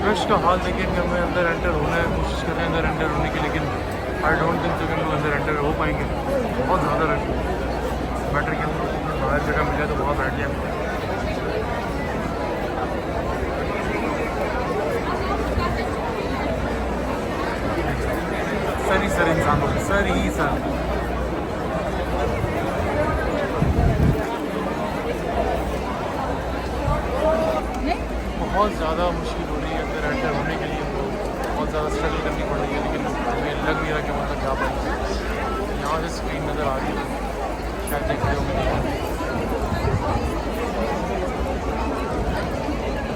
Rush का हाल देखें कि हमें अंदर एंटर होना है, कोशिश कर रहे हैं अंदर एंटर होने की, लेकिन आई डोंट थिंक सो कि हम लोग अंदर एंटर हो पाएंगे। बहुत ज़्यादा रश है। बेटर कि हम लोग बाहर जगह मिले तो वहाँ बैठ जाए। सर इंसान हो, सर ही सर। बहुत ज़्यादा मुश्किल हो रही है अंदर एंटर होने के लिए। बहुत ज़्यादा स्ट्रगल करनी पड़ रही है, लेकिन हमें लग नहीं रहा कि वहाँ तक जा पाएंगे। यहाँ से स्क्रीन नज़र आ रही है, शायद देख रहे होंगे।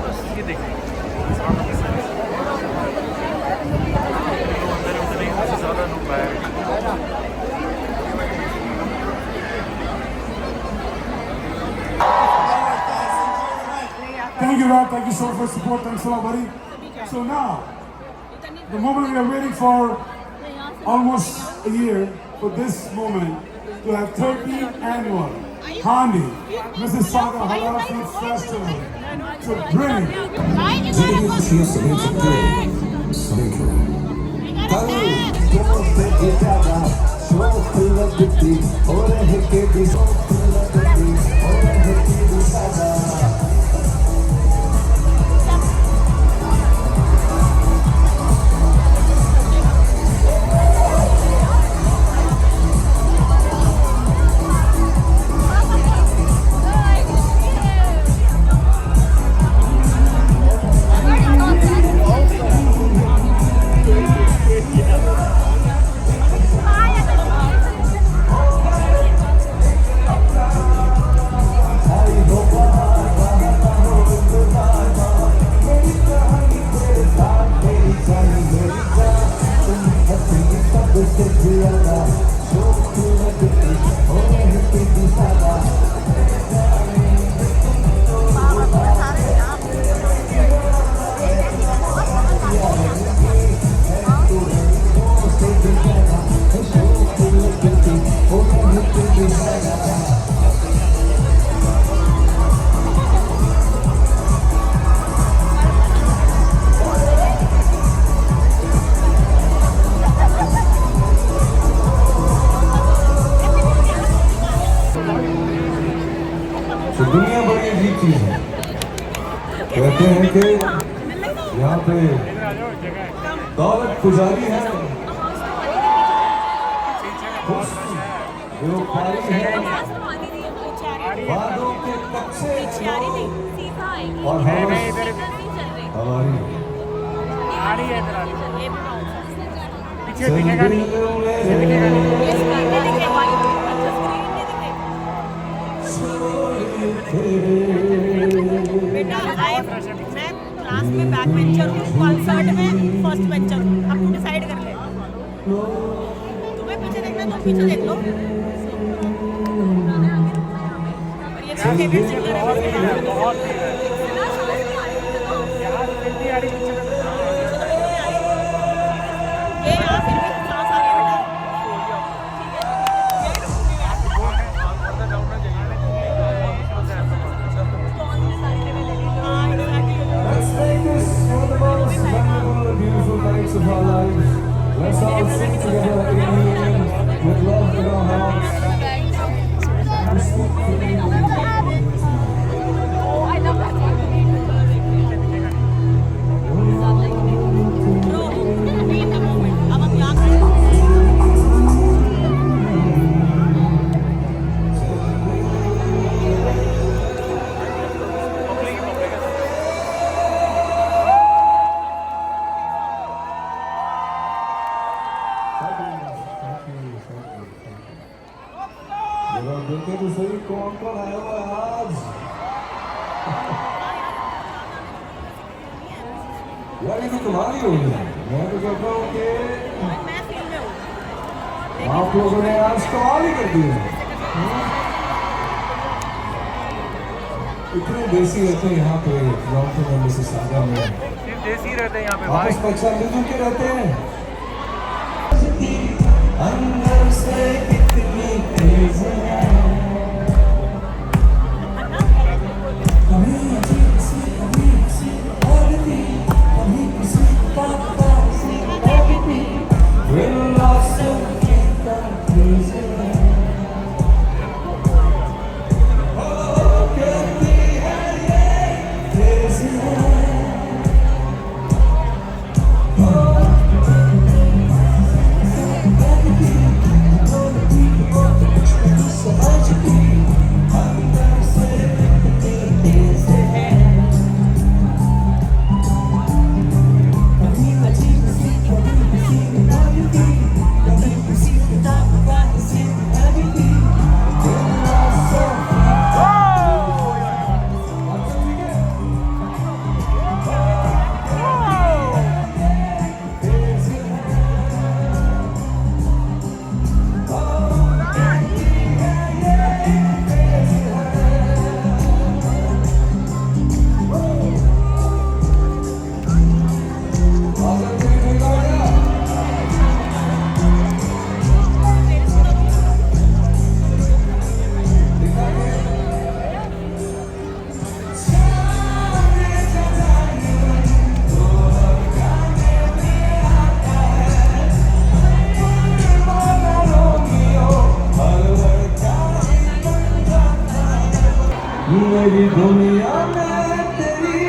बस ये देखें अंदर उतने सबसे ज़्यादा लोग बाहर। Thank you, Rob. Thank you so much for support. Thanks a lot, buddy. So now, the moment we are waiting for almost a year for this moment to have 13th annual Handi Mississauga Halal Food Festival to bring. दुनिया बड़ी अजीब चीज है। कहते हैं कि यहाँ पे दौलत पुजारी है, बेवफाई है, वादों के कच्चे और हमारी बेटा मैं क्लास में बैक बेंचर हूँ, कॉन्सर्ट में फर्स्ट बेंचर हूँ। अब तुम डिसाइड कर ले। तुम्हें पीछे देखना तो पीछे देख लो। और ये फेवरेट सिंगर है। ये यहाँ फिर भी सांस आ रही है बेटा। of our lives. Let's all sing together in union with love in our hearts. I love that song. Bro, be in the moment. अब हम यहाँ खड़े हैं। देखते तो सही कौन कौन आया हुआ है आज। यार ये तो तुम्हारी होगी। मैं तो कहता हूँ कि आप लोगों ने आज कमाल ही कर दिया। इतने देसी रहते हैं यहाँ पे टोरंटो में, मिसिसागा में। देसी रहते हैं यहाँ पे आपस में अच्छा मिलजुल के रहते हैं। अंदर से कितनी तेज है कभी अजीब सी कभी और भी कभी मेरी दुनिया में तेरी